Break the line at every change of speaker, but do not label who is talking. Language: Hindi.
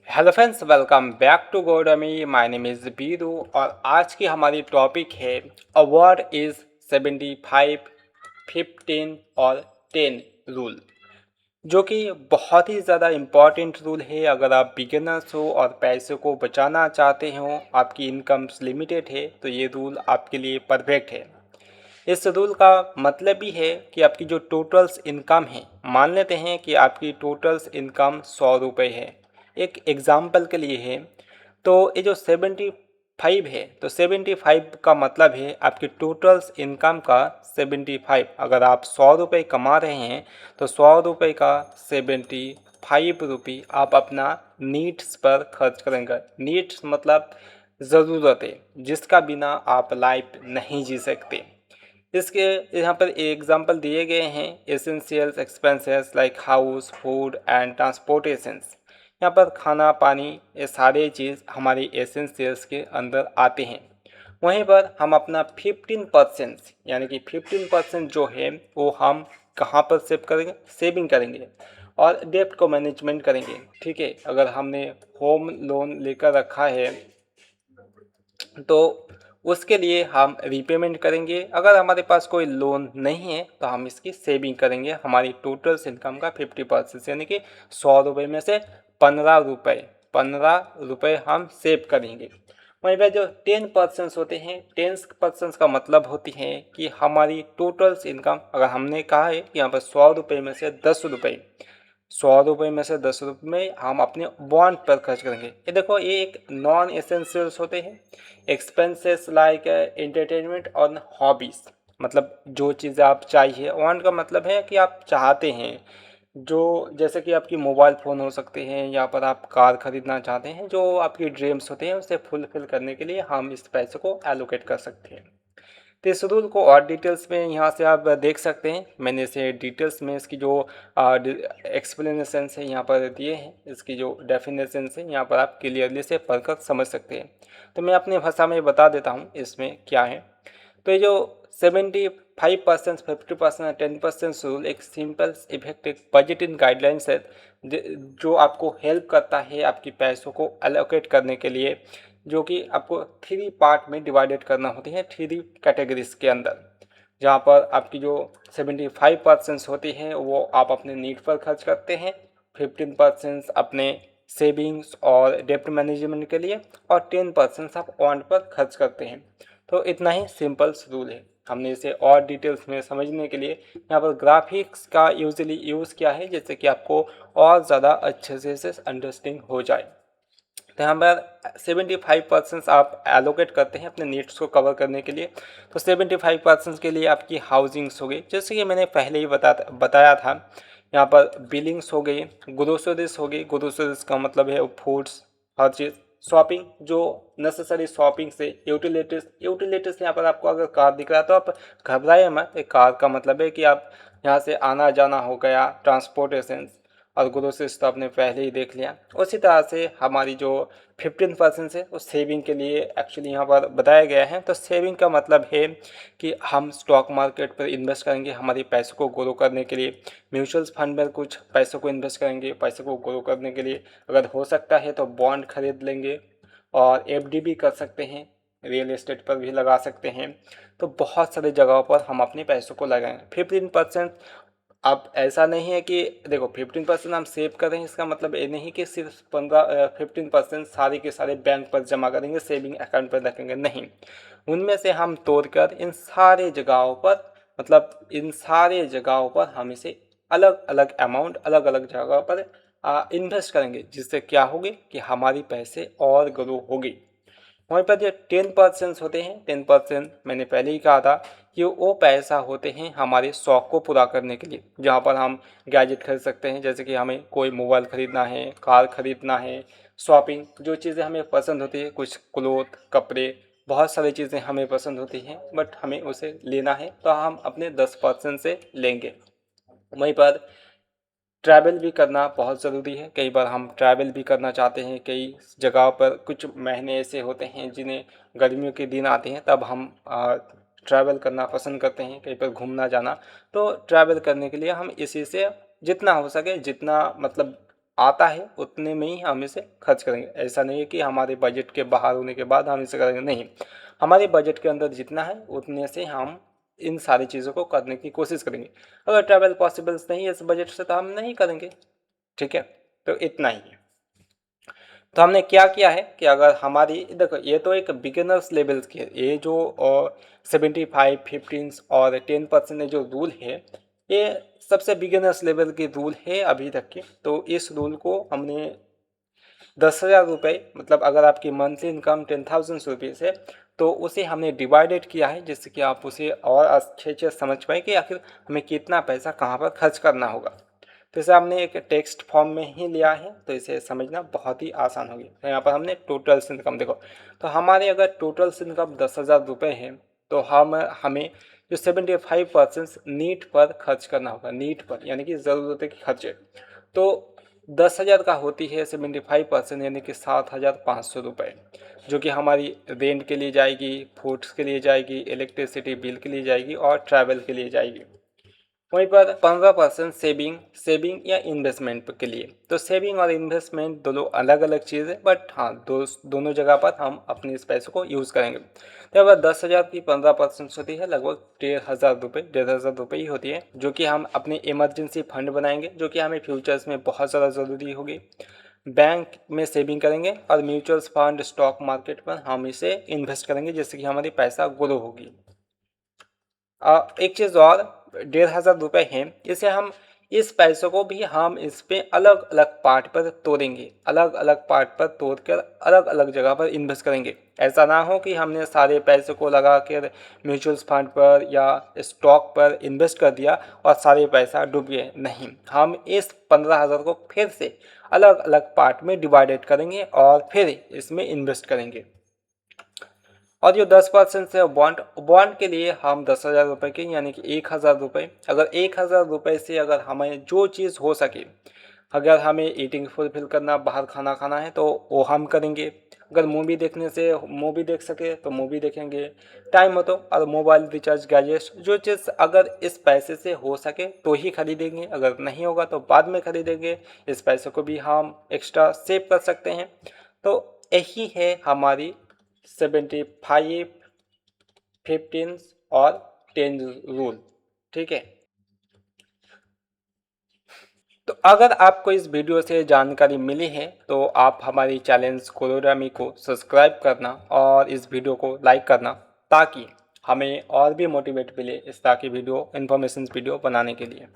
Hello friends, welcome back to गोडमी। माय नेम इज़ बीरू और आज की हमारी टॉपिक है अवार्ड इज़ 75, 15 और 10 रूल, जो कि बहुत ही ज़्यादा इम्पॉर्टेंट रूल है। अगर आप बिगिनर्स हो और पैसे को बचाना चाहते हो, आपकी इनकम्स लिमिटेड है, तो ये रूल आपके लिए परफेक्ट है। इस रूल का मतलब ही है कि आपकी जो टोटल्स इनकम है, मान लेते हैं कि आपकी टोटल्स इनकम 100 रुपये है, एक एग्ज़ाम्पल के लिए है। तो ये जो 75 है, तो 75 का मतलब है आपकी टोटल्स इनकम का 75। अगर आप 100 रुपये कमा रहे हैं तो 100 रुपये का 75 रुपये आप अपना नीड्स पर खर्च करेंगे। नीड्स मतलब ज़रूरतें, जिसका बिना आप लाइफ नहीं जी सकते। इसके यहाँ पर एग्जांपल दिए गए हैं। Essentials expenses like house, food and transportations. यहाँ पर खाना पानी, ये सारे चीज़ हमारी एसेंशियल्स के अंदर आते हैं। वहीं पर हम अपना 15% यानी कि 15% जो है वो हम कहाँ पर सेव करेंगे? सेविंग करेंगे और डेप्ट को मैनेजमेंट करेंगे। ठीक है, अगर हमने होम लोन लेकर रखा है तो उसके लिए हम रीपेमेंट करेंगे। अगर हमारे पास कोई लोन नहीं है तो हम इसकी सेविंग करेंगे। हमारी टोटल इनकम का 50% यानी कि 100 रुपये में से 15 रुपये हम सेव करेंगे। वहीं पर जो 10% होते हैं, 10% का मतलब होती है कि हमारी टोटल इनकम, अगर हमने कहा है कि यहाँ पर 100 रुपये में से 10 रुपये, 100 रुपये में से 10 रुपये में हम अपने बॉन्ड पर खर्च करेंगे। ये देखो, ये एक नॉन एसेंशियल्स होते हैं। एक्सपेंसेस लाइक एंटरटेनमेंट और हॉबीज़, मतलब जो चीज़ें आप चाहिए। वांट का मतलब है कि आप चाहते हैं, जो जैसे कि आपकी मोबाइल फ़ोन हो सकते हैं, या पर आप कार ख़रीदना चाहते हैं, जो आपकी ड्रीम्स होते हैं उसे फुलफ़िल करने के लिए हम इस पैसे को एलोकेट कर सकते हैं। तो इस रूल को और डिटेल्स में यहाँ से आप देख सकते हैं। मैंने इसे डिटेल्स में इसकी जो एक्सप्लेनेशन है यहाँ पर दिए हैं, इसकी जो डेफिनेशन है यहाँ पर आप क्लियरली से पढ़कर समझ सकते हैं। तो मैं अपनी भाषा में बता देता हूँ इसमें क्या है। तो ये जो 75%, 50% 10% रूल एक सिंपल इफेक्टिव बजटिंग गाइडलाइंस है, जो आपको हेल्प करता है आपकी पैसों को एलोकेट करने के लिए, जो कि आपको 3 पार्ट में डिवाइडेड करना होती है, 3 कैटेगरीज के अंदर। जहाँ पर आपकी जो 75% होती है वो आप अपने नीड पर खर्च करते हैं, 15% अपने सेविंग्स और डेप्ट मैनेजमेंट के लिए, और 10% आप वांट पर खर्च करते हैं। तो इतना ही सिंपल रूल है। हमने इसे और डिटेल्स में समझने के लिए यहाँ पर ग्राफिक्स का यूजली यूज़ किया है, जिससे कि आपको और ज़्यादा अच्छे से अंडरस्टैंडिंग हो जाए। तो यहाँ पर 75% आप एलोकेट करते हैं अपने नीड्स को कवर करने के लिए। तो 75% के लिए आपकी हाउसिंग्स हो गई, जैसे कि मैंने पहले ही बताया था। यहाँ पर बिलिंग्स हो गई, ग्रोसरीज हो गई। ग्रोसरीज का मतलब है फूड्स, हर चीज़। शॉपिंग, जो नेसेसरी शॉपिंग से यूटिलिटीज, यूटिलिटीज यहाँ पर आपको अगर कार दिख रहा है तो आप घबराए मत। कार का मतलब है कि आप यहाँ से आना जाना हो गया, ट्रांसपोर्टेशन। और ग्रोसरीज तो आपने पहले ही देख लिया। उसी तरह से हमारी जो 15% है वो सेविंग के लिए एक्चुअली यहाँ पर बताया गया है। तो सेविंग का मतलब है कि हम स्टॉक मार्केट पर इन्वेस्ट करेंगे हमारे पैसों को ग्रो करने के लिए। म्यूचुअल फंड में कुछ पैसों को इन्वेस्ट करेंगे पैसों को ग्रो करने के लिए। अगर हो सकता है तो बॉन्ड खरीद लेंगे, और एफडी भी कर सकते हैं, रियल एस्टेट पर भी लगा सकते हैं। तो बहुत सारी जगहों पर हम अपने पैसों को लगाएंगे। 15%, अब ऐसा नहीं है कि देखो 15% हम सेव कर रहे हैं, इसका मतलब ये नहीं कि सिर्फ 15% सारे के सारे बैंक पर जमा करेंगे, सेविंग अकाउंट पर रखेंगे, नहीं। उनमें से हम तोड़कर इन सारे जगहों पर, मतलब इन सारे जगहों पर हम इसे अलग अलग अमाउंट अलग अलग जगह पर इन्वेस्ट करेंगे, जिससे क्या होगी कि हमारी पैसे और ग्रो होगी। वहीं पर जो 10% होते हैं, 10% मैंने पहले ही कहा था कि वो पैसा होते हैं हमारे शौक़ को पूरा करने के लिए, जहाँ पर हम गैजेट खरीद सकते हैं, जैसे कि हमें कोई मोबाइल ख़रीदना है, कार ख़रीदना है। शॉपिंग, जो चीज़ें हमें पसंद होती है, कुछ क्लोथ, कपड़े, बहुत सारी चीज़ें हमें पसंद होती हैं, बट हमें उसे लेना है तो हम अपने 10% से लेंगे। वहीं पर ट्रैवल भी करना बहुत ज़रूरी है। कई बार हम ट्रैवल भी करना चाहते हैं कई जगह पर। कुछ महीने ऐसे होते हैं जिन्हें गर्मियों के दिन आते हैं, तब हम ट्रैवल करना पसंद करते हैं, कहीं पर घूमना जाना। तो ट्रैवल करने के लिए हम इसी से जितना हो सके, जितना मतलब आता है उतने में ही हम इसे खर्च करेंगे। ऐसा नहीं है कि हमारे बजट के बाहर होने के बाद हम इसे करेंगे, नहीं, हमारे बजट के अंदर जितना है उतने से हम इन सारी चीज़ों को करने की कोशिश करेंगे। अगर ट्रैवल पॉसिबल्स नहीं है इस बजट से तो हम नहीं करेंगे, ठीक है। तो इतना ही है। तो हमने क्या किया है कि अगर हमारी, देखो ये तो एक बिगिनर्स लेवल्स की है, ये जो 75, 15 और 10% जो रूल है ये सबसे बिगिनर्स लेवल की रूल है अभी तक की। तो इस रूल को हमने 10,000 रुपये, मतलब अगर आपकी मंथली इनकम 10,000 रुपीज़ है तो उसे हमने डिवाइडेड किया है, जिससे कि आप उसे और अच्छे से समझ पाए कि आखिर हमें कितना पैसा कहाँ पर खर्च करना होगा। तो इसे हमने एक टेक्स्ट फॉर्म में ही लिया है, तो इसे समझना बहुत ही आसान होगी। तो यहाँ पर हमने टोटल इनकम देखो, तो हमारे अगर टोटल इनकम 10,000 रुपये है तो हमें जो 75% नीड पर खर्च करना होगा, नीड पर यानी कि ज़रूरत के खर्चे। तो 10,000 का होती है 75% यानी कि 7,500 रुपये, जो कि हमारी रेंट के लिए जाएगी, फूड्स के लिए जाएगी, इलेक्ट्रिसिटी बिल के लिए जाएगी और ट्रैवल के लिए जाएगी। वहीं पर 15% सेविंग या इन्वेस्टमेंट के लिए। तो सेविंग और इन्वेस्टमेंट दोनों अलग अलग चीज़ है, बट हाँ दोनों जगह पर हम अपने इस पैसे को यूज़ करेंगे। तो अगर 10,000 की 15% होती है लगभग 1,500 रुपये ही होती है, जो कि हम अपने इमरजेंसी फंड बनाएंगे, जो कि हमें फ्यूचर्स में बहुत ज़्यादा ज़रूरी होगी। बैंक में सेविंग करेंगे और म्यूचुअल फंड, स्टॉक मार्केट पर हम इसे इन्वेस्ट करेंगे, जिससे कि हमारी पैसा ग्रो होगी। एक चीज़ और, 1,500 रुपये हैं, इसे हम इस पैसों को भी हम इस पे अलग अलग पार्ट पर तोड़ेंगे, अलग अलग पार्ट पर तोड़ कर अलग अलग जगह पर इन्वेस्ट करेंगे। ऐसा ना हो कि हमने सारे पैसों को लगा कर म्यूचुअल फंड पर या स्टॉक पर इन्वेस्ट कर दिया और सारे पैसा डूब गए, नहीं, हम इस 15,000 को फिर से अलग अलग पार्ट में डिवाइडेड करेंगे और फिर इसमें इन्वेस्ट करेंगे। और जो 10% है बॉन्ड के लिए हम 10,000 रुपये के यानी कि 1,000 रुपये, अगर 1,000 रुपये से अगर हमें जो चीज़ हो सके, अगर हमें ईटिंग फुलफिल करना, बाहर खाना खाना है तो वो हम करेंगे। अगर मूवी देखने से मूवी देख सके तो मूवी देखेंगे, टाइम हो तो, और मोबाइल रिचार्ज, गैजेट्स, जो चीज़ अगर इस पैसे से हो सके तो ही खरीदेंगे, अगर नहीं होगा तो बाद में खरीदेंगे। इस पैसे को भी हम एक्स्ट्रा सेव कर सकते हैं। तो यही है हमारी 75, 15 और 10 रूल, ठीक है। तो अगर आपको इस वीडियो से जानकारी मिली है तो आप हमारी चैनल कोरोडामी को सब्सक्राइब करना और इस वीडियो को लाइक करना, ताकि हमें और भी मोटिवेट मिले इस तरह की वीडियो, इन्फॉर्मेशन वीडियो बनाने के लिए।